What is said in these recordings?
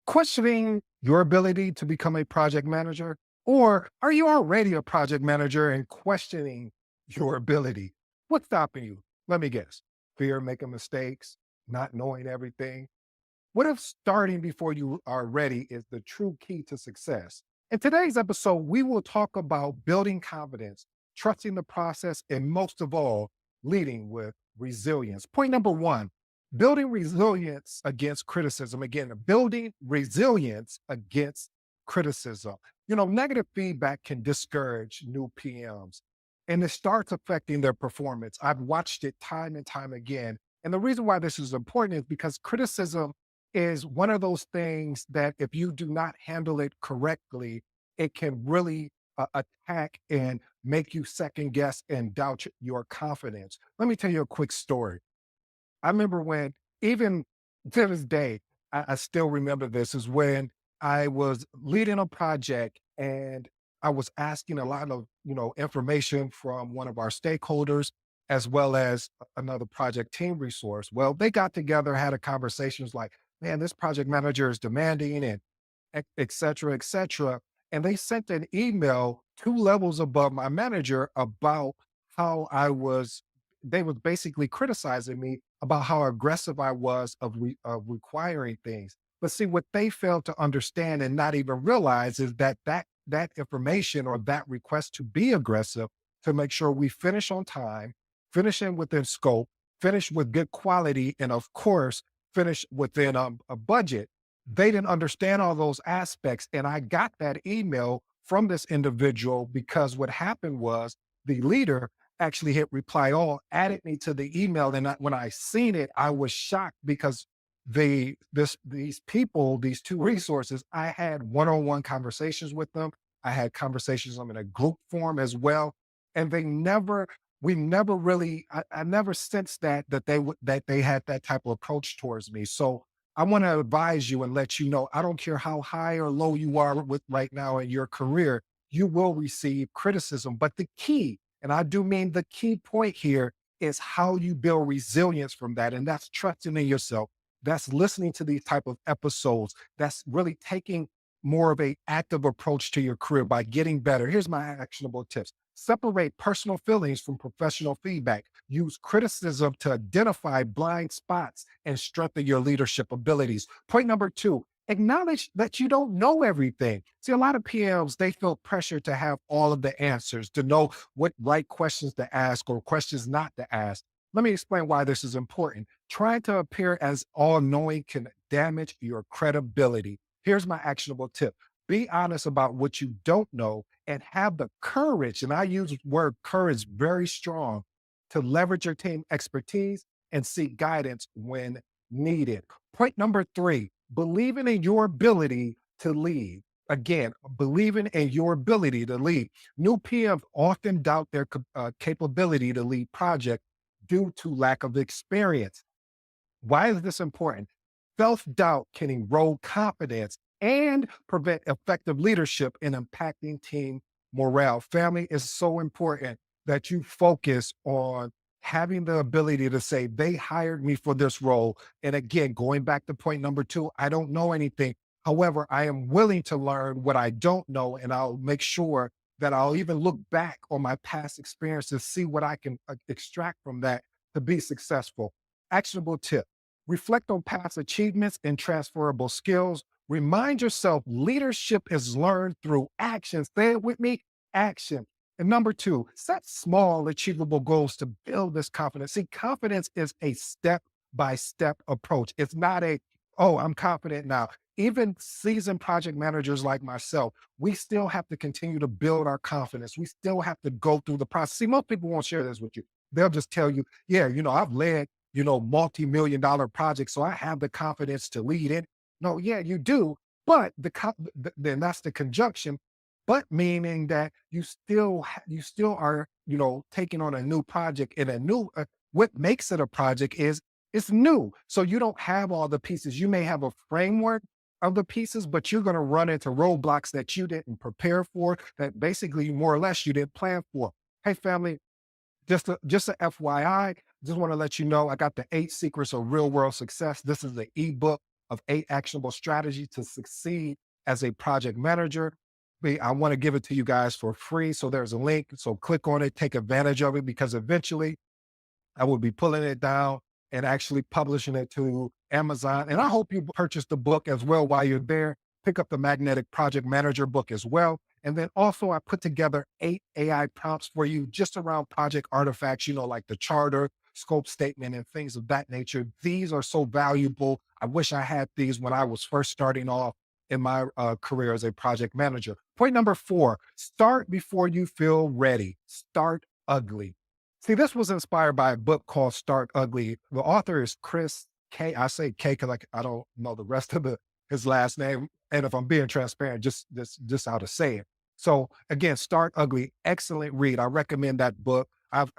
questioning your ability to become a project manager? Or are you already a project manager and questioning your ability? What's stopping you? Let me guess. Fear of making mistakes, not knowing everything. What if starting before you are ready is the true key to success? In today's episode, we will talk about building confidence, trusting the process, and most of all, leading with resilience. Point number one, building resilience against criticism. Again, building resilience against criticism. Negative feedback can discourage new PMs and it starts affecting their performance. I've watched it time and time again. And the reason why this is important is because criticism is one of those things that if you do not handle it correctly, it can really attack and make you second guess and doubt your confidence. Let me tell you a quick story. I remember when, even to this day, I still remember this is when I was leading a project and I was asking a lot of, information from one of our stakeholders as well as another project team resource. Well, they got together, had a conversation, was like, man, this project manager is demanding and et cetera, et cetera. And they sent an email 2 levels above my manager about how they was basically criticizing me about how aggressive I was of requiring things. But see, what they failed to understand and not even realize is that information or that request to be aggressive to make sure we finish on time, finish in within scope, finish with good quality, and of course, finish within a budget. They didn't understand all those aspects. And I got that email from this individual because what happened was the leader actually hit reply all, added me to the email. And when I seen it, I was shocked because these people, these two resources, I had one-on-one conversations with them. I had conversations with them in a group form as well. And we never really, I never sensed that they had that type of approach towards me. So I want to advise you and let you know, I don't care how high or low you are with right now in your career, you will receive criticism. But the key, and I do mean the key point here, is how you build resilience from that. And that's trusting in yourself. That's listening to these type of episodes. That's really taking more of a active approach to your career by getting better. Here's my actionable tips. Separate personal feelings from professional feedback. Use criticism to identify blind spots and strengthen your leadership abilities. Point number two, acknowledge that you don't know everything. See, a lot of PMs, they feel pressure to have all of the answers, to know what right questions to ask or questions not to ask. Let me explain why this is important. Trying to appear as all knowing can damage your credibility. Here's my actionable tip. Be honest about what you don't know and have the courage, and I use the word courage very strong, to leverage your team expertise and seek guidance when needed. Point number three, believing in your ability to lead. Again, believing in your ability to lead. New PMs often doubt their capability to lead projects due to lack of experience. Why is this important? Self doubt can erode confidence and prevent effective leadership in impacting team morale. Family is so important that you focus on having the ability to say, they hired me for this role. And again, going back to point number two, I don't know anything. However, I am willing to learn what I don't know, and I'll make sure that I'll even look back on my past experiences, see what I can extract from that to be successful. Actionable tip. Reflect on past achievements and transferable skills. Remind yourself leadership is learned through action. Say it with me, action. And number two, set small, achievable goals to build this confidence. See, confidence is a step by step approach. It's not oh, I'm confident now. Even seasoned project managers like myself, we still have to continue to build our confidence. We still have to go through the process. See, most people won't share this with you. They'll just tell you, yeah, I've led multi-million dollar projects. So I have the confidence to lead it. No, yeah, you do. But then that's the conjunction, but meaning that you still are, taking on a new project and what makes it a project is it's new. So you don't have all the pieces. You may have a framework of the pieces, but you're going to run into roadblocks that you didn't prepare for, that basically more or less you didn't plan for. Hey, family, just a FYI, just want to let you know I got the 8 secrets of real world success. This is the ebook. of 8 actionable strategies to succeed as a project manager. I want to give it to you guys for free. So there's a link. So click on it, take advantage of it, because eventually I will be pulling it down and actually publishing it to Amazon. And I hope you purchase the book as well while you're there. Pick up the Magnetic Project Manager book as well. And then also, I put together 8 AI prompts for you just around project artifacts, like the charter, scope statement, and things of that nature. These are so valuable. I wish I had these when I was first starting off in my career as a project manager. Point number 4, start before you feel ready. Start ugly. See, this was inspired by a book called Start Ugly. The author is Chris K. I say K because I don't know the rest of his last name. And if I'm being transparent, just how to say it. So again, Start Ugly, excellent read. I recommend that book.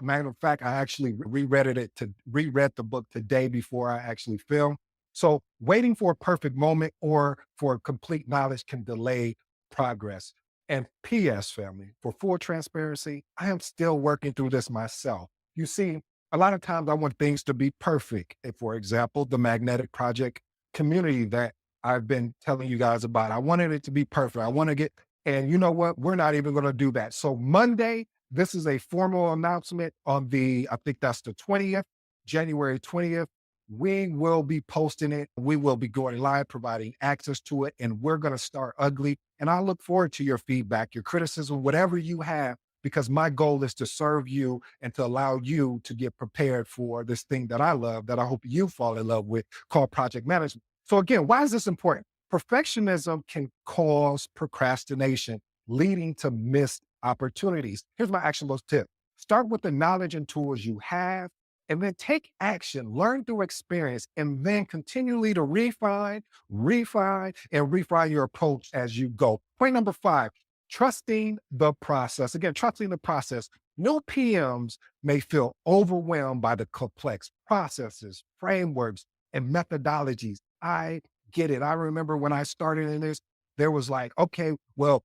Matter of fact, I actually reread the book today before I actually filmed. So waiting for a perfect moment or for complete knowledge can delay progress. And PS family, for full transparency, I am still working through this myself. You see, a lot of times I want things to be perfect. For example, the magnetic project community that I've been telling you guys about, I wanted it to be perfect. I want to get, and you know what? We're not even going to do that. So Monday, this is a formal announcement on I think that's the 20th, January 20th. We will be posting it. We will be going live, providing access to it, and we're going to start ugly. And I look forward to your feedback, your criticism, whatever you have, because my goal is to serve you and to allow you to get prepared for this thing that I love, that I hope you fall in love with, called project management. So again, why is this important? Perfectionism can cause procrastination, leading to missed opportunities. Here's my actionable tip. Start with the knowledge and tools you have, and then take action, learn through experience, and then continually to refine your approach as you go. Point number 5, trusting the process. Again, trusting the process. No PMs may feel overwhelmed by the complex processes, frameworks, and methodologies. I get it. I remember when I started in this, there was like, okay, well,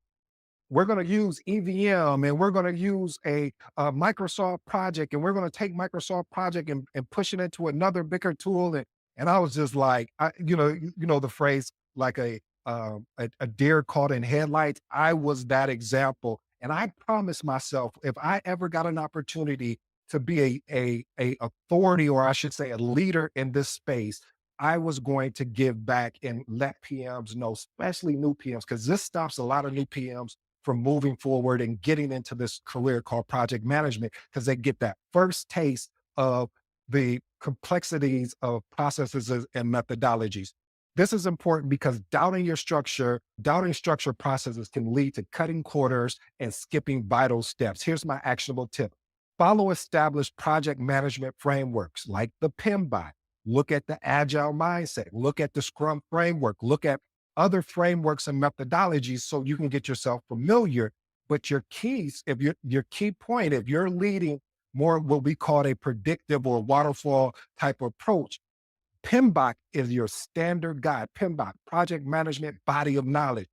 we're going to use EVM and we're going to use a Microsoft project, and we're going to take Microsoft project and push it into another bigger tool. And I was just like, the phrase, like a deer caught in headlights. I was that example. And I promised myself, if I ever got an opportunity to be a authority, or I should say a leader in this space, I was going to give back and let PMs know, especially new PMs, because this stops a lot of new PMs from moving forward and getting into this career called project management, because they get that first taste of the complexities of processes and methodologies. This is important because doubting structure processes can lead to cutting corners and skipping vital steps. Here's my actionable tip. Follow established project management frameworks like the PMBOK. Look at the agile mindset, look at the Scrum framework, look at other frameworks and methodologies so you can get yourself familiar. But your keys, if your key point, if you're leading more what we call a predictive or waterfall type approach, PMBOK is your standard guide. PMBOK, project management body of knowledge.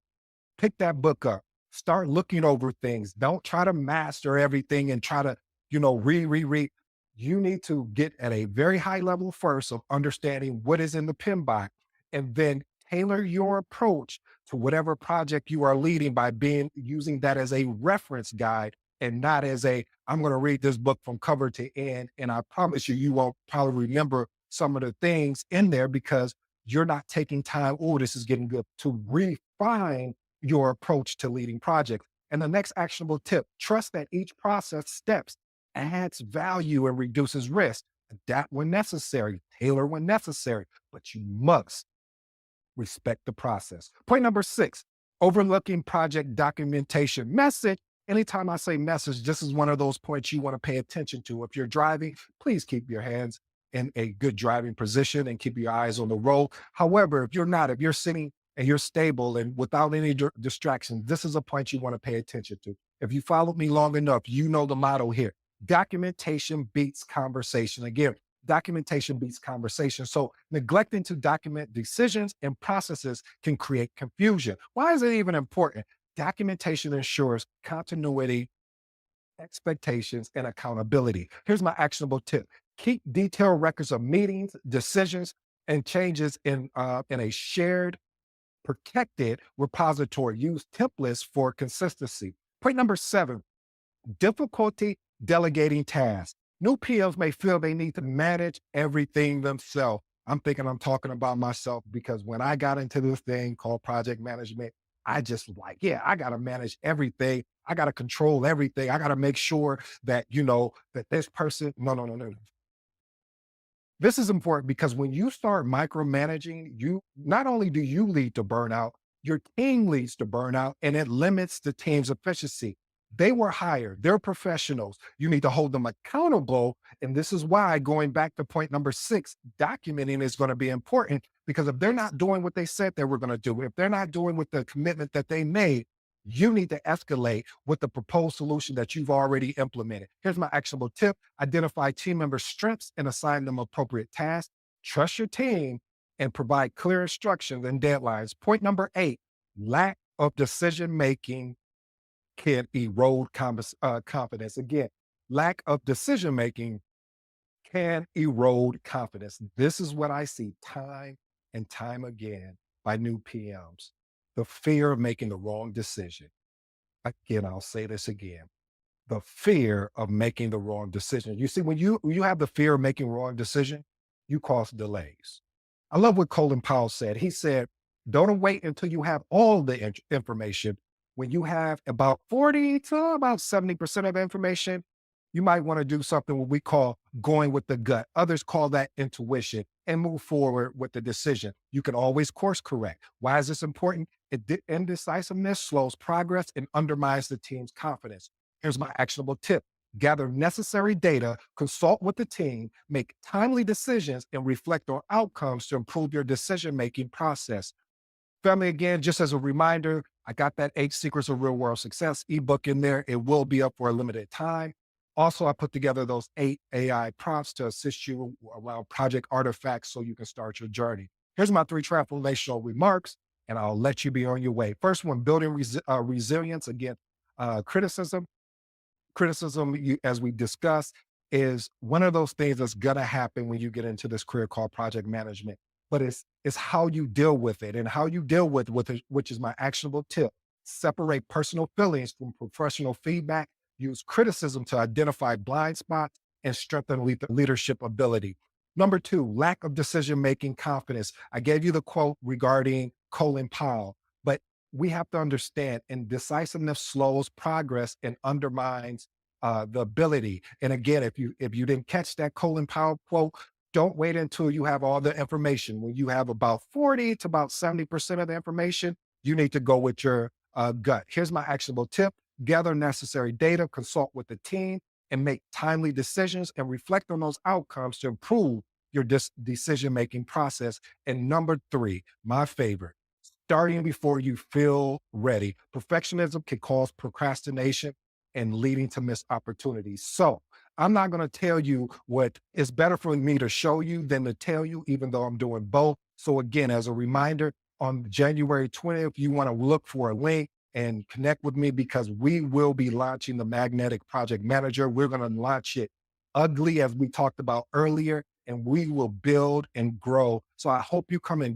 Pick that book up, start looking over things. Don't try to master everything and try to, read. You need to get at a very high level first of understanding what is in the PMBOK, and then tailor your approach to whatever project you are leading by using that as a reference guide and not as I'm going to read this book from cover to end. And I promise you, you won't probably remember some of the things in there because you're not taking time. Oh, this is getting good, to refine your approach to leading projects. And the next actionable tip, trust that each process steps adds value and reduces risk. Adapt when necessary, tailor when necessary, but you must respect the process. Point number 6, overlooking project documentation. Message. Anytime I say message, this is one of those points you want to pay attention to. If you're driving, please keep your hands in a good driving position and keep your eyes on the road. However, if you're sitting and you're stable and without any distraction, this is a point you want to pay attention to. If you followed me long enough, you know the motto here. Documentation beats conversation. Again, documentation beats conversation. So neglecting to document decisions and processes can create confusion. Why is it even important? Documentation ensures continuity, expectations, and accountability. Here's my actionable tip. Keep detailed records of meetings, decisions, and changes in a shared, protected repository. Use templates for consistency. Point number 7, difficulty delegating tasks. New PMs may feel they need to manage everything themselves. I'm thinking I'm talking about myself because when I got into this thing called project management, I just like, yeah, I got to manage everything. I got to control everything. I got to make sure that, that this person, no, no, no, no. This is important because when you start micromanaging, you not only do you lead to burnout, your team leads to burnout and it limits the team's efficiency. They were hired, they're professionals. You need to hold them accountable. And this is why, going back to point number 6, documenting is going to be important because if they're not doing what they said they were going to do, if they're not doing with the commitment that they made, you need to escalate with the proposed solution that you've already implemented. Here's my actionable tip: identify team members' strengths and assign them appropriate tasks. Trust your team and provide clear instructions and deadlines. Point number 8, lack of decision making can erode confidence. Again, lack of decision making can erode confidence. This is what I see time and time again by new PMs: the fear of making the wrong decision. Again, I'll say this again: the fear of making the wrong decision. You see, when you have the fear of making wrong decision, you cause delays. I love what Colin Powell said. He said, "Don't wait until you have all the information. When you have about 40 to about 70% of the information, you might want to do something what we call going with the gut. Others call that intuition, and move forward with the decision. You can always course correct. Why is this important? Indecisiveness slows progress and undermines the team's confidence. Here's my actionable tip: gather necessary data, consult with the team, make timely decisions, and reflect on outcomes to improve your decision making process. Family, again, just as a reminder, I got that 8 Secrets of Real World Success ebook in there. It will be up for a limited time. Also, I put together those 8 AI prompts to assist you around project artifacts so you can start your journey. Here's my 3 transformational remarks, and I'll let you be on your way. First one: building resilience against criticism. Criticism, as we discussed, is one of those things that's gonna happen when you get into this career called project management. But it's how you deal with it, and how you deal with it, which is my actionable tip. Separate personal feelings from professional feedback. Use criticism to identify blind spots and strengthen leadership ability. Number 2, lack of decision making confidence. I gave you the quote regarding Colin Powell, but we have to understand indecisiveness slows progress and undermines the ability. And again, if you didn't catch that Colin Powell quote, don't wait until you have all the information. When you have about 40 to about 70% of the information, you need to go with your gut. Here's my actionable tip: gather necessary data, consult with the team, and make timely decisions and reflect on those outcomes to improve your decision making process. And number 3, my favorite: starting before you feel ready. Perfectionism can cause procrastination and leading to missed opportunities. So I'm not going to tell you what is better for me to show you than to tell you, even though I'm doing both. So again, as a reminder, on January 20th, you want to look for a link and connect with me because we will be launching the Magnetic Project Manager. We're going to launch it ugly, as we talked about earlier, and we will build and grow. So I hope you come and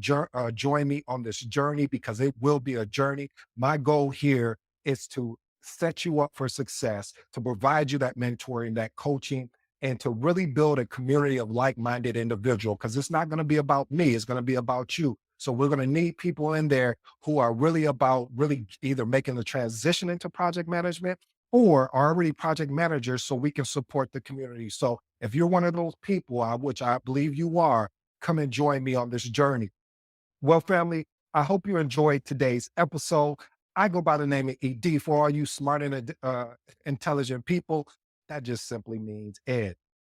join me on this journey because it will be a journey. My goal here is to set you up for success, to provide you that mentoring, that coaching, and to really build a community of like-minded individuals, because it's not going to be about me, it's going to be about you. So we're going to need people in there who are really about really either making the transition into project management or are already project managers so we can support the community. So if you're one of those people, which I believe you are, come and join me on this journey. Well, family, I hope you enjoyed today's episode. I go by the name of ED. For all you smart and intelligent people, that just simply means Ed.